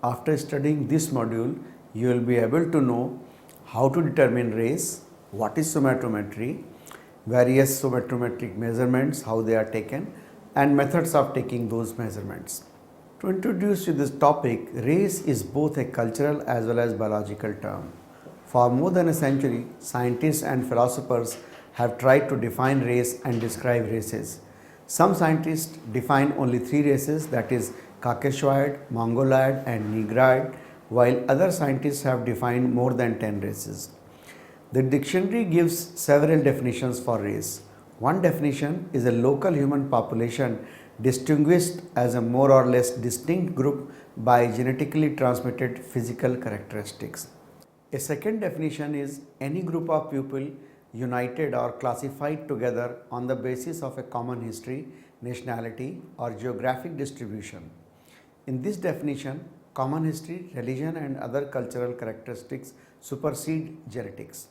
After studying this module, you will be able to know how to determine race, what is somatometry, various somatometric measurements, how they are taken, and methods of taking those measurements. To introduce you this topic, race is both a cultural as well as biological term. For more than a century, scientists and philosophers have tried to define race and describe races. Some scientists define only three races, that is Caucasoid, Mongoloid and Negroid, while other scientists have defined more than 10 races. The dictionary gives several definitions for race. One definition is a local human population distinguished as a more or less distinct group by genetically transmitted physical characteristics. A second definition is any group of people united or classified together on the basis of a common history, nationality or geographic distribution. In this definition, common history, religion and other cultural characteristics supersede genetics.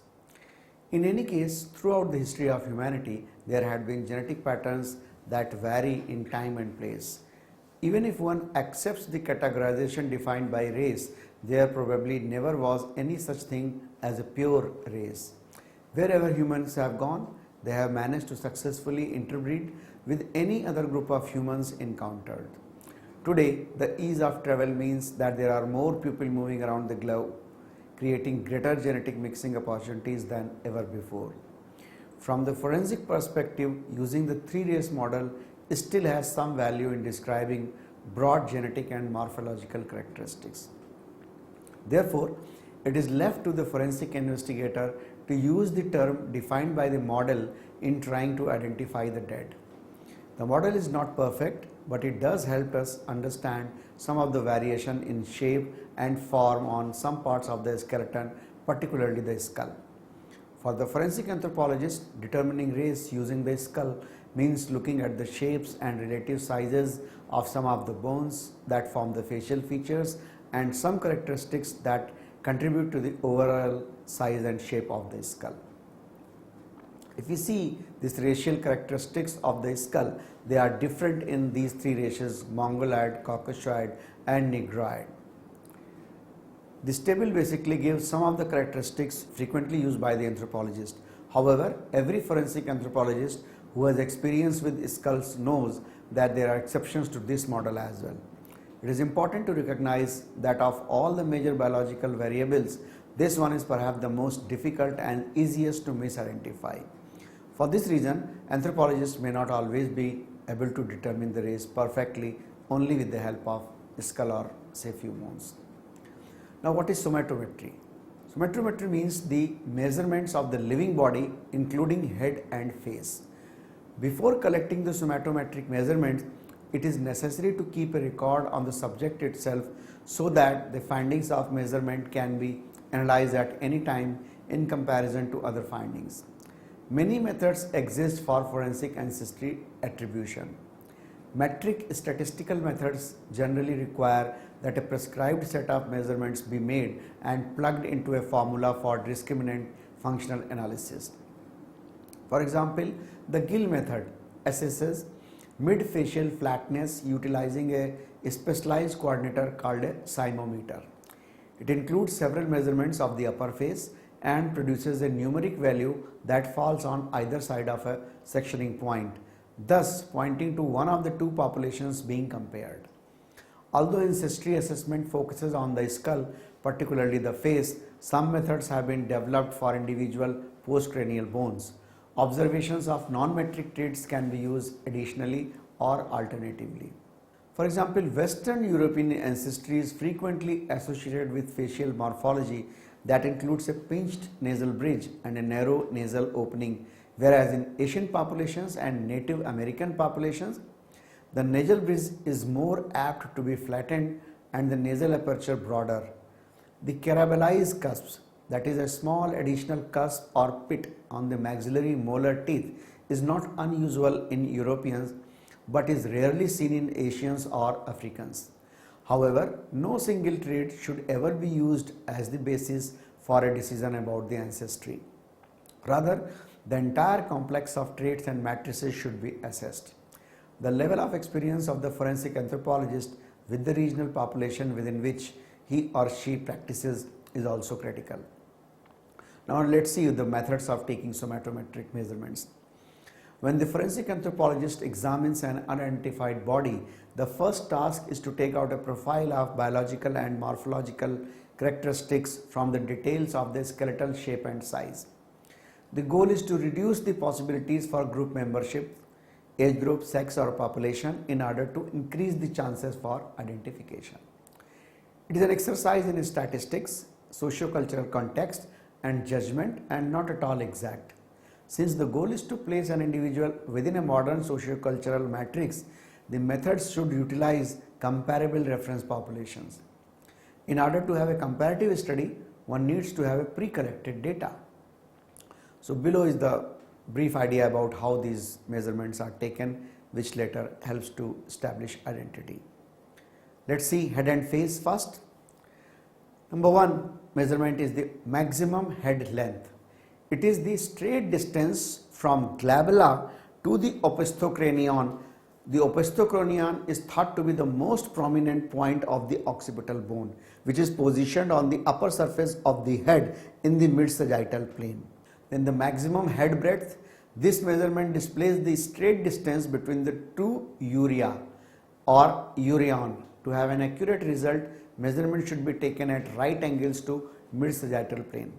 In any case, throughout the history of humanity, there had been genetic patterns that vary in time and place. Even if one accepts the categorization defined by race, there probably never was any such thing as a pure race. Wherever humans have gone, they have managed to successfully interbreed with any other group of humans encountered. Today, the ease of travel means that there are more people moving around the globe, creating greater genetic mixing opportunities than ever before. From the forensic perspective, using the three-race model still has some value in describing broad genetic and morphological characteristics. Therefore, it is left to the forensic investigator to use the term defined by the model in trying to identify the dead. The model is not perfect, but it does help us understand some of the variation in shape and form on some parts of the skeleton, particularly the skull. For the forensic anthropologist, determining race using the skull means looking at the shapes and relative sizes of some of the bones that form the facial features and some characteristics that contribute to the overall size and shape of the skull. If we see these racial characteristics of the skull, they are different in these three races: Mongoloid, Caucasoid and Negroid. This table basically gives some of the characteristics frequently used by the anthropologist. However, every forensic anthropologist who has experience with skulls knows that there are exceptions to this model as well. It is important to recognize that of all the major biological variables, this one is perhaps the most difficult and easiest to misidentify. For this reason, anthropologists may not always be able to determine the race perfectly only with the help of skull or say few bones. Now, what is somatometry? Somatometry means the measurements of the living body including head and face. Before collecting the somatometric measurements, it is necessary to keep a record on the subject itself so that the findings of measurement can be analyzed at any time in comparison to other findings. Many methods exist for forensic ancestry attribution. Metric statistical methods generally require that a prescribed set of measurements be made and plugged into a formula for discriminant functional analysis. For example, the Gill method assesses mid-facial flatness utilizing a specialized coordinator called a Somatometer. It includes several measurements of the upper face and produces a numeric value that falls on either side of a sectioning point, thus pointing to one of the two populations being compared. Although ancestry assessment focuses on the skull, particularly the face, some methods have been developed for individual postcranial bones. Observations of non-metric traits can be used additionally or alternatively. For example, Western European ancestry is frequently associated with facial morphology that includes a pinched nasal bridge and a narrow nasal opening, whereas in Asian populations and Native American populations, the nasal bridge is more apt to be flattened and the nasal aperture broader. The carabalized cusps, that is a small additional cusp or pit on the maxillary molar teeth, is not unusual in Europeans but is rarely seen in Asians or Africans. However, no single trait should ever be used as the basis for a decision about the ancestry. Rather, the entire complex of traits and matrices should be assessed. The level of experience of the forensic anthropologist with the regional population within which he or she practices is also critical. Now let's see the methods of taking somatometric measurements. When the forensic anthropologist examines an unidentified body, the first task is to take out a profile of biological and morphological characteristics from the details of the skeletal shape and size. The goal is to reduce the possibilities for group membership, age group, sex or population in order to increase the chances for identification. It is an exercise in statistics, socio-cultural context and judgment and not at all exact. Since the goal is to place an individual within a modern socio-cultural matrix, the methods should utilize comparable reference populations. In order to have a comparative study, one needs to have a pre-collected data. So below is the brief idea about how these measurements are taken, which later helps to establish identity. Let's see head and face first. Number one measurement is the maximum head length. It is the straight distance from glabella to the opisthocrinion. The opisthocrinion is thought to be the most prominent point of the occipital bone, which is positioned on the upper surface of the head in the mid-sagittal plane. Then the maximum head breadth. This measurement displays the straight distance between the two uvula or urion. To have an accurate result, measurement should be taken at right angles to mid-sagittal plane.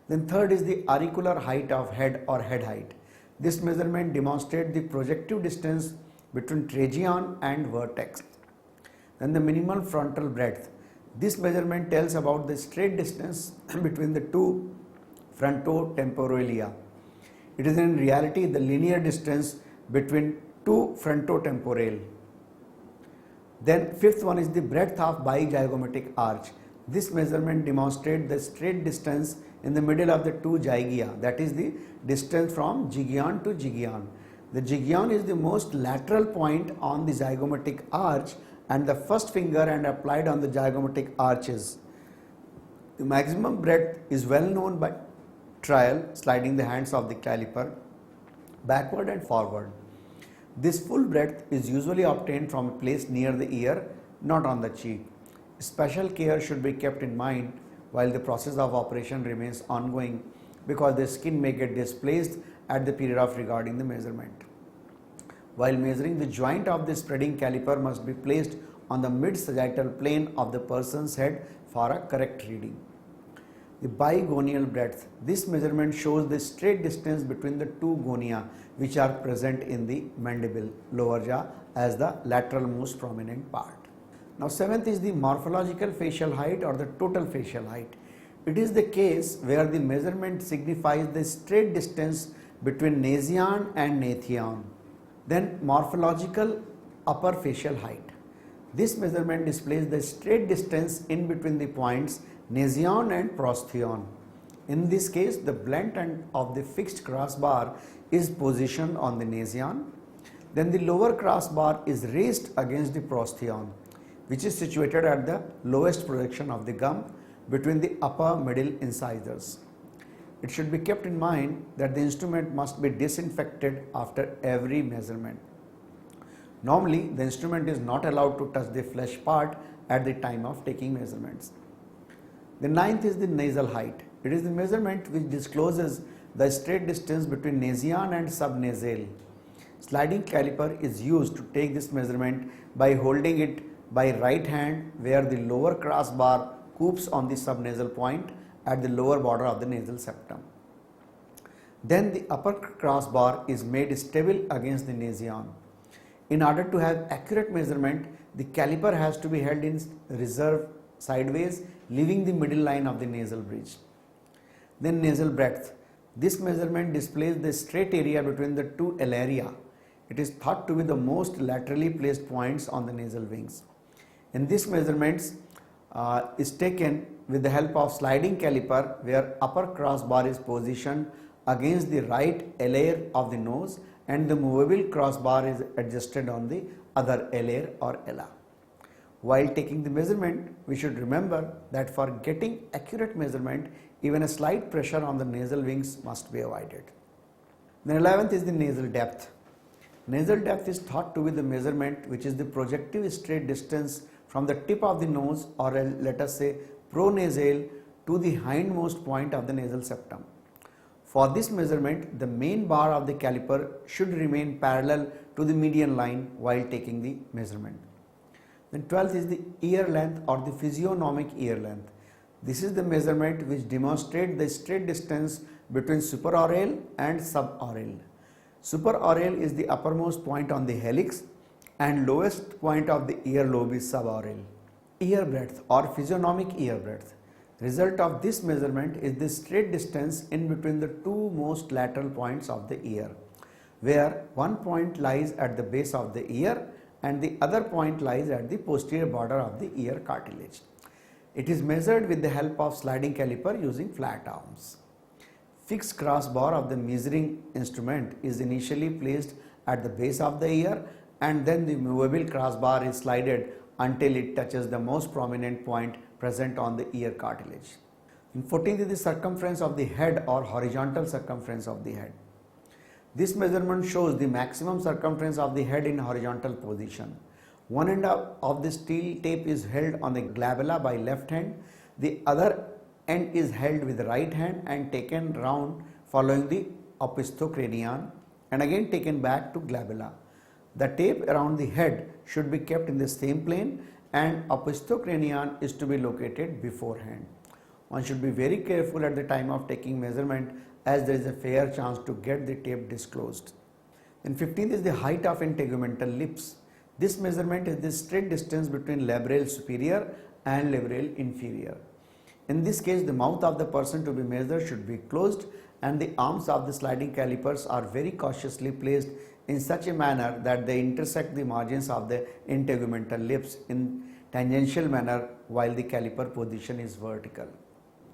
Then third is the auricular height of head or head height. This measurement demonstrates the projective distance between trachea and vertex. Then the minimal frontal breadth. This measurement tells about the straight distance between the two frontotemporalia. It is in reality the linear distance between two frontotemporal. Then fifth one is the breadth of bizygomatic arch. This measurement demonstrates the straight distance in the middle of the two zygia, that is the distance from zygion to zygion. The zygion is the most lateral point on the zygomatic arch and the first finger and applied on the zygomatic arches. The maximum breadth is well known by trial, sliding the hands of the caliper backward and forward. This full breadth is usually obtained from a place near the ear, not on the cheek. Special care should be kept in mind while the process of operation remains ongoing because the skin may get displaced at the period of regarding the measurement. While measuring, the joint of the spreading caliper must be placed on the mid-sagittal plane of the person's head for a correct reading. The bigonial breadth. This measurement shows the straight distance between the two gonia which are present in the mandible, lower jaw, as the lateral most prominent part. Now seventh is the morphological facial height or the total facial height. It is the case where the measurement signifies the straight distance between nasion and nathion. Then morphological upper facial height. This measurement displays the straight distance in between the points nasion and prostheon. In this case, the blunt end of the fixed crossbar is positioned on the nasion. Then the lower crossbar is raised against the prostheon, which is situated at the lowest projection of the gum between the upper middle incisors. It should be kept in mind that the instrument must be disinfected after every measurement. Normally, the instrument is not allowed to touch the flesh part at the time of taking measurements. The ninth is the nasal height. It is the measurement which discloses the straight distance between nasion and subnasal. Sliding caliper is used to take this measurement by holding it by right hand where the lower crossbar coops on the subnasal point at the lower border of the nasal septum. Then the upper crossbar is made stable against the nasion. In order to have accurate measurement, the caliper has to be held in reserve sideways, leaving the middle line of the nasal bridge. Then nasal breadth. This measurement displays the straight area between the two alaria. It is thought to be the most laterally placed points on the nasal wings. In this measurements is taken with the help of sliding caliper where upper crossbar is positioned against the right alair of the nose and the movable crossbar is adjusted on the other alair or ala. While taking the measurement, we should remember that for getting accurate measurement, even a slight pressure on the nasal wings must be avoided. The 11th is the nasal depth. Nasal depth is thought to be the measurement which is the projective straight distance from the tip of the nose, or let us say pronasal, to the hindmost point of the nasal septum. For this measurement, the main bar of the caliper should remain parallel to the median line while taking the measurement. Then 12th is the ear length or the physiognomic ear length. This is the measurement which demonstrates the straight distance between supraoral and suboral. Supraoral is the uppermost point on the helix and lowest point of the earlobe is suboral. Ear breadth or physiognomic ear breadth. Result of this measurement is the straight distance in between the two most lateral points of the ear, where one point lies at the base of the ear and the other point lies at the posterior border of the ear cartilage. It is measured with the help of sliding caliper using flat arms. Fixed crossbar of the measuring instrument is initially placed at the base of the ear, and then the movable crossbar is slided until it touches the most prominent point present on the ear cartilage. In 14th is the circumference of the head or horizontal circumference of the head. This measurement shows the maximum circumference of the head in horizontal position. One end of the steel tape is held on the glabella by left hand, the other end is held with the right hand and taken round following the opistocranion and again taken back to glabella. The tape around the head should be kept in the same plane and opistocranion is to be located beforehand. One should be very careful at the time of taking measurement as there is a fair chance to get the tape disclosed. Then 15th is the height of integumental lips. This measurement is the straight distance between labral superior and labral inferior. In this case, the mouth of the person to be measured should be closed and the arms of the sliding calipers are very cautiously placed in such a manner that they intersect the margins of the integumental lips in tangential manner while the caliper position is vertical.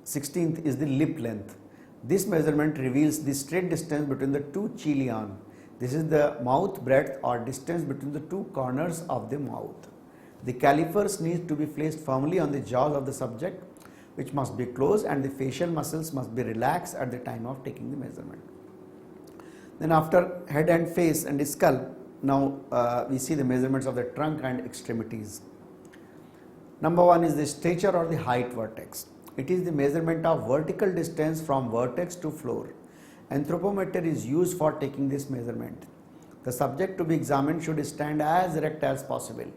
16th is the lip length. This measurement reveals the straight distance between the two chilion. This is the mouth breadth or distance between the two corners of the mouth. The calipers need to be placed firmly on the jaws of the subject, which must be closed, and the facial muscles must be relaxed at the time of taking the measurement. Then after head and face and skull, now we see the measurements of the trunk and extremities. Number 1 is the stature or the height vertex. It is the measurement of vertical distance from vertex to floor. Anthropometer is used for taking this measurement. The subject to be examined should stand as erect as possible.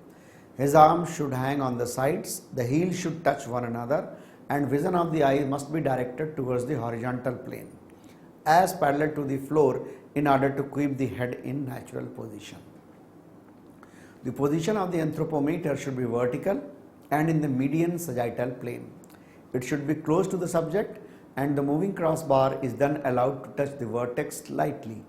His arms should hang on the sides, the heels should touch one another, and vision of the eye must be directed towards the horizontal plane, as parallel to the floor in order to keep the head in natural position. The position of the anthropometer should be vertical and in the median sagittal plane. It should be close to the subject and the moving crossbar is then allowed to touch the vertex slightly.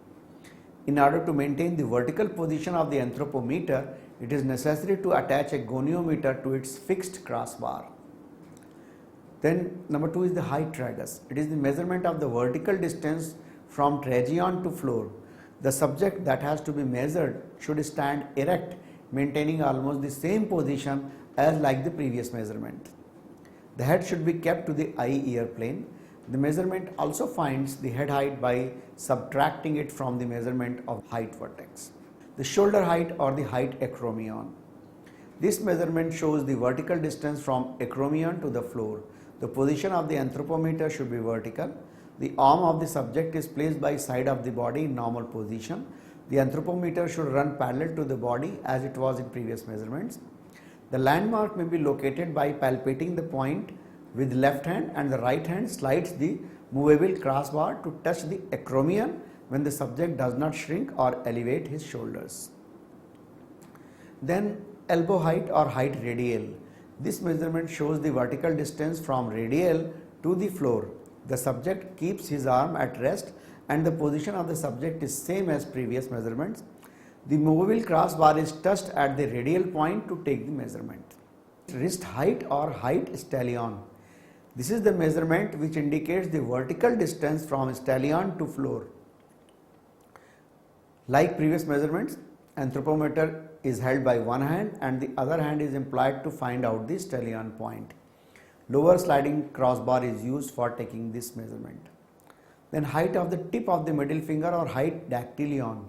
In order to maintain the vertical position of the anthropometer, it is necessary to attach a goniometer to its fixed crossbar. Then number 2 is the height tragus. It is the measurement of the vertical distance from trachea to floor. The subject that has to be measured should stand erect, maintaining almost the same position as like the previous measurement. The head should be kept to the eye-ear plane. The measurement also finds the head height by subtracting it from the measurement of height vertex. The shoulder height or the height acromion. This measurement shows the vertical distance from acromion to the floor. The position of the anthropometer should be vertical. The arm of the subject is placed by side of the body in normal position. The anthropometer should run parallel to the body as it was in previous measurements. The landmark may be located by palpating the point with left hand, and the right hand slides the movable crossbar to touch the acromion when the subject does not shrink or elevate his shoulders. Then elbow height or height radiale. This measurement shows the vertical distance from radiale to the floor. The subject keeps his arm at rest and the position of the subject is same as previous measurements. The movable crossbar is touched at the radial point to take the measurement. Wrist height or height stellion. This is the measurement which indicates the vertical distance from stellion to floor. Like previous measurements, anthropometer is held by one hand and the other hand is employed to find out the stellion point. Lower sliding crossbar is used for taking this measurement. Then height of the tip of the middle finger or height dactylion.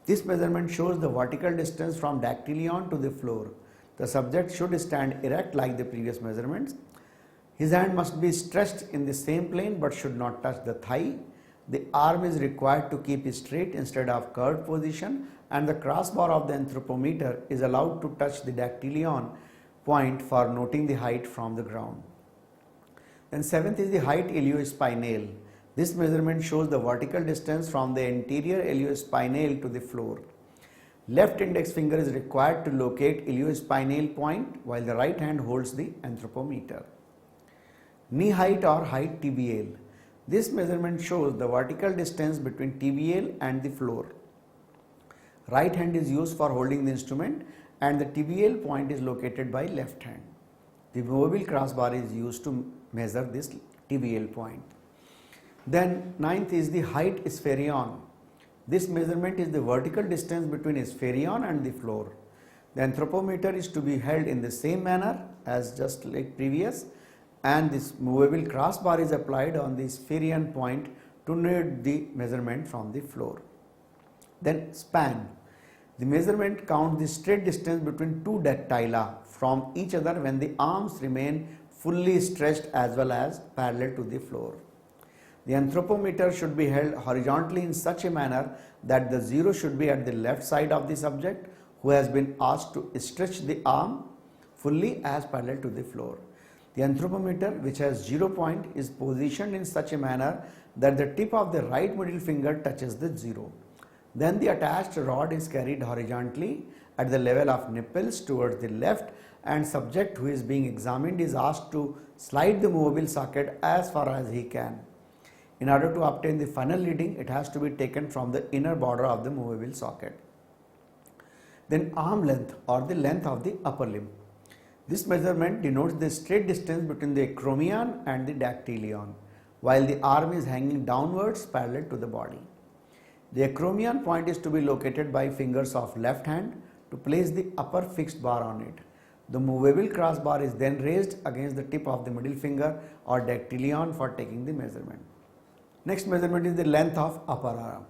This measurement shows the vertical distance from dactylion to the floor. The subject should stand erect like the previous measurements. His hand must be stretched in the same plane but should not touch the thigh. The arm is required to keep straight instead of curved position, and the crossbar of the anthropometer is allowed to touch the dactylion point for noting the height from the ground. Then seventh is the height iliospinal. This measurement shows the vertical distance from the anterior iliospinal to the floor. Left index finger is required to locate iliospinal point while the right hand holds the anthropometer. Knee height or height tibiale. This measurement shows the vertical distance between tibiale and the floor. Right hand is used for holding the instrument and the tibial point is located by left hand. The movable crossbar is used to measure this tibial point. Then ninth is the height Spherion. This measurement is the vertical distance between Spherion and the floor. The anthropometer is to be held in the same manner as just like previous, and this movable crossbar is applied on the Spherion point to note the measurement from the floor. Then span. The measurement counts the straight distance between two dactyla from each other when the arms remain fully stretched as well as parallel to the floor. The anthropometer should be held horizontally in such a manner that the zero should be at the left side of the subject who has been asked to stretch the arm fully as parallel to the floor. The anthropometer, which has 0 point, is positioned in such a manner that the tip of the right middle finger touches the zero. Then the attached rod is carried horizontally at the level of nipples towards the left, and subject who is being examined is asked to slide the movable socket as far as he can. In order to obtain the final reading, it has to be taken from the inner border of the movable socket. Then arm length or the length of the upper limb. This measurement denotes the straight distance between the acromion and the dactylion, while the arm is hanging downwards parallel to the body. The acromion point is to be located by fingers of left hand to place the upper fixed bar on it. The movable crossbar is then raised against the tip of the middle finger or dactylion for taking the measurement. Next measurement is the length of upper arm,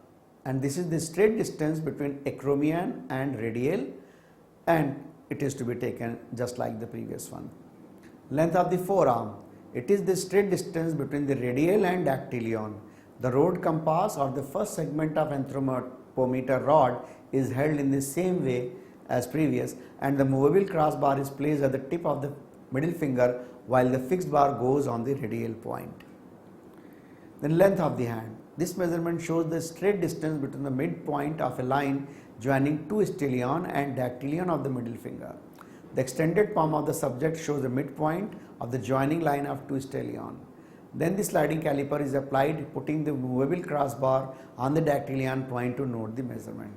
and this is the straight distance between acromion and radiale, and it is to be taken just like the previous one. Length of the forearm. It is the straight distance between the radiale and dactylion. The rod compass or the first segment of anthropometer rod is held in the same way as previous, and the movable crossbar is placed at the tip of the middle finger while the fixed bar goes on the radial point. Then length of the hand. This measurement shows the straight distance between the midpoint of a line joining two stellion and dactylion of the middle finger. The extended palm of the subject shows the midpoint of the joining line of two stellion. Then the sliding caliper is applied, putting the movable crossbar on the dactylion point to note the measurement.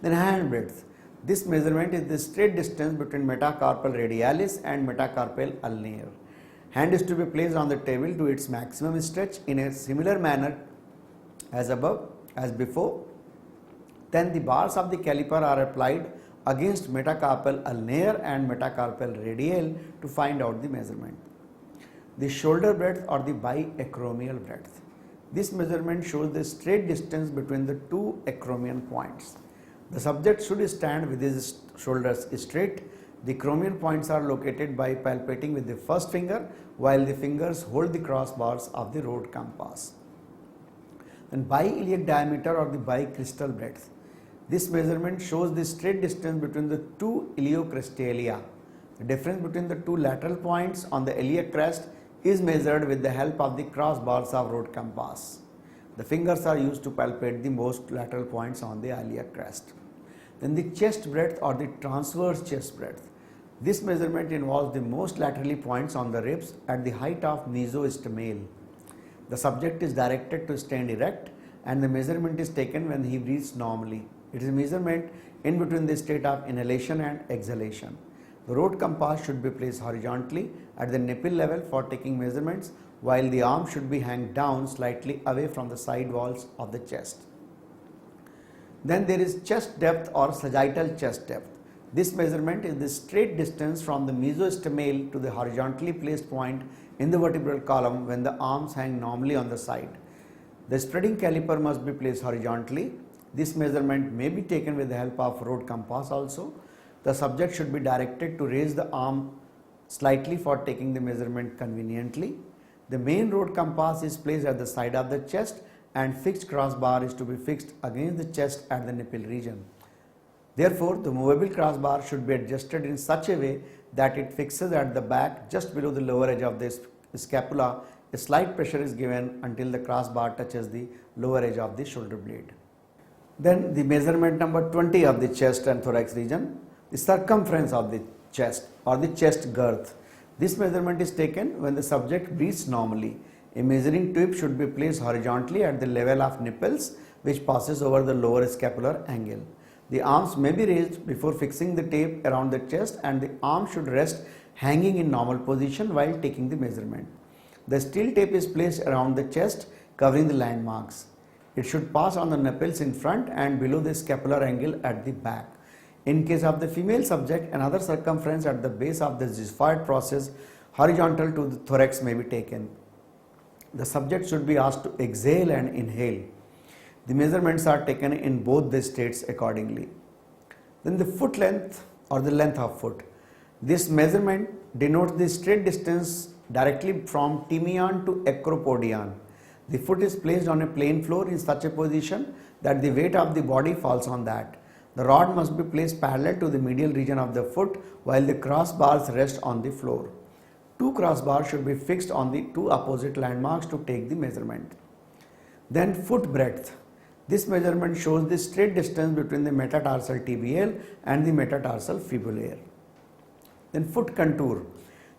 Then hand breadth. This measurement is the straight distance between metacarpal radialis and metacarpal ulnar. Hand is to be placed on the table to its maximum stretch in a similar manner as before. Then the bars of the caliper are applied against metacarpal ulnar and metacarpal radial to find out the measurement. The shoulder breadth or the biacromial breadth. This measurement shows the straight distance between the two acromion points. The subject should stand with his shoulders straight. The acromion points are located by palpating with the first finger while the fingers hold the crossbars of the rod compass. Then biiliac diameter or the bicristal breadth. This measurement shows the straight distance between the two iliocrestalia. The difference between the two lateral points on the iliac crest is measured with the help of the crossbars of rod compass. The fingers are used to palpate the most lateral points on the iliac crest. Then the chest breadth or the transverse chest breadth. This measurement involves the most laterally points on the ribs at the height of mesostomale. The subject is directed to stand erect and the measurement is taken when he breathes normally. It is a measurement in between the state of inhalation and exhalation. The rod compass should be placed horizontally at the nipple level for taking measurements, while the arm should be hanged down slightly away from the side walls of the chest. Then there is chest depth or sagittal chest depth. This measurement is the straight distance from the mesostomale to the horizontally placed point in the vertebral column when the arms hang normally on the side. The spreading caliper must be placed horizontally. This measurement may be taken with the help of rod compass also. the subject should be directed to raise the arm slightly for taking the measurement conveniently. The main road compass is placed at the side of the chest and fixed crossbar is to be fixed against the chest at the nipple region. Therefore, the movable crossbar should be adjusted in such a way that it fixes at the back just below the lower edge of the scapula. A slight pressure is given until the crossbar touches the lower edge of the shoulder blade. Then the measurement number 20 of the chest and thorax region, the circumference of the chest or the chest girth. This measurement is taken when the subject breathes normally. A measuring tube should be placed horizontally at the level of nipples, which passes over the lower scapular angle. The arms may be raised before fixing the tape around the chest, and the arm should rest hanging in normal position while taking the measurement. The steel tape is placed around the chest, covering the landmarks. It should pass on the nipples in front and below the scapular angle at the back. In case of the female subject, another circumference at the base of the xiphoid process horizontal to the thorax may be taken. The subject should be asked to exhale and inhale. The measurements are taken in both the states accordingly. Then the foot length or the length of foot. This measurement denotes the straight distance directly from timian to acropodion. The foot is placed on a plain floor in such a position that the weight of the body falls on that. The rod must be placed parallel to the medial region of the foot while the crossbars rest on the floor. Two crossbars should be fixed on the two opposite landmarks to take the measurement. Then foot breadth. This measurement shows the straight distance between the metatarsal tibiale and the metatarsal fibulaire. Then foot contour.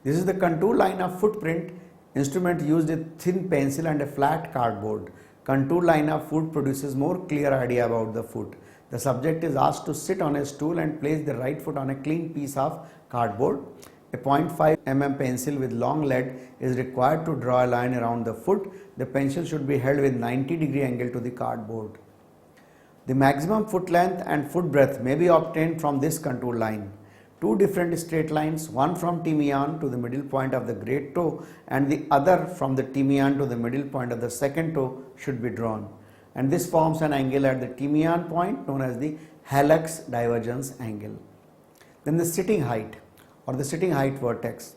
This is the contour line of footprint. Instrument used a thin pencil and a flat cardboard. Contour line of foot produces more clear idea about the foot. The subject is asked to sit on a stool and place the right foot on a clean piece of cardboard. A 0.5 mm pencil with long lead is required to draw a line around the foot. The pencil should be held with 90-degree angle to the cardboard. The maximum foot length and foot breadth may be obtained from this contour line. Two different straight lines, one from timian to the middle point of the great toe and the other from the timian to the middle point of the second toe should be drawn. And this forms an angle at the timian point known as the hallux divergence angle. Then the sitting height or the sitting height vertex.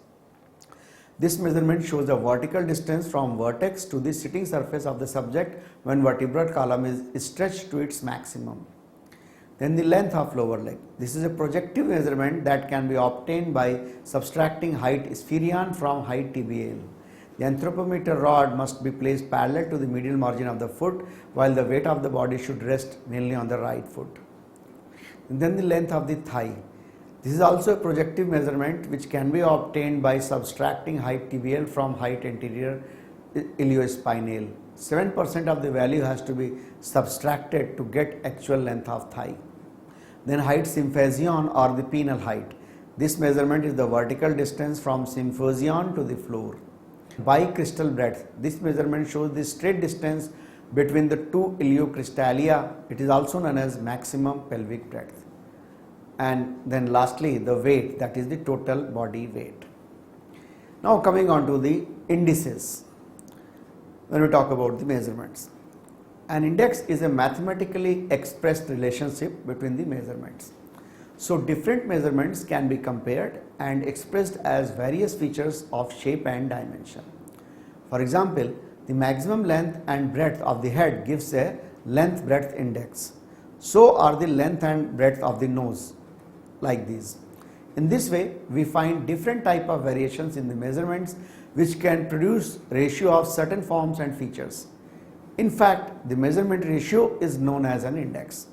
This measurement shows the vertical distance from vertex to the sitting surface of the subject when vertebral column is stretched to its maximum. Then the length of lower leg. This is a projective measurement that can be obtained by subtracting height Spherion from height tibiale. The anthropometer rod must be placed parallel to the medial margin of the foot while the weight of the body should rest mainly on the right foot. And then the length of the thigh. This is also a projective measurement which can be obtained by subtracting height tibial from height anterior iliospinal. 7% of the value has to be subtracted to get actual length of thigh. Then height symphysion or the penile height. This measurement is the vertical distance from symphysion to the floor. Bicristal breadth. This measurement shows the straight distance between the two iliocrystalia. It is also known as maximum pelvic breadth. And then lastly the weight, that is the total body weight. Now coming on to the indices. When we talk about the measurements, an index is a mathematically expressed relationship between the measurements. So different measurements can be compared and expressed as various features of shape and dimension. For example, the maximum length and breadth of the head gives a length breadth index. So are the length and breadth of the nose, like these. In this way, we find different type of variations in the measurements which can produce ratio of certain forms and features. In fact, the measurement ratio is known as an index.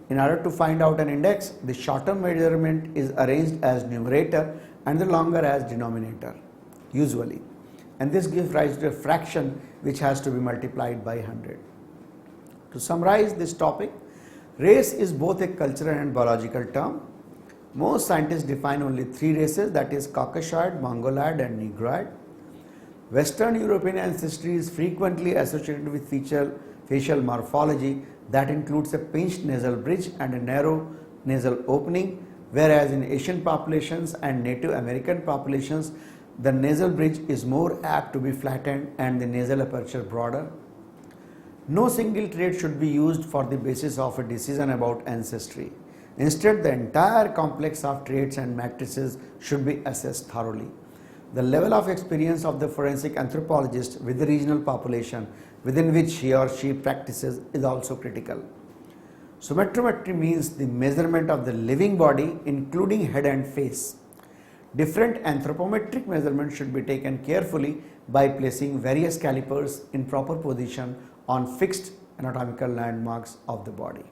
In order to find out an index, the shorter measurement is arranged as numerator and the longer as denominator, usually. And this gives rise to a fraction which has to be multiplied by 100. To summarize this topic, race is both a cultural and biological term. Most scientists define only three races, that is Caucasoid, Mongoloid and Negroid. Western European ancestry is frequently associated with facial morphology that includes a pinched nasal bridge and a narrow nasal opening, whereas in Asian populations and Native American populations, the nasal bridge is more apt to be flattened and the nasal aperture broader. No single trait should be used for the basis of a decision about ancestry. Instead, the entire complex of traits and matrices should be assessed thoroughly. The level of experience of the forensic anthropologist with the regional population within which he or she practices is also critical. Somatometry means the measurement of the living body including head and face. Different anthropometric measurements should be taken carefully by placing various calipers in proper position on fixed anatomical landmarks of the body.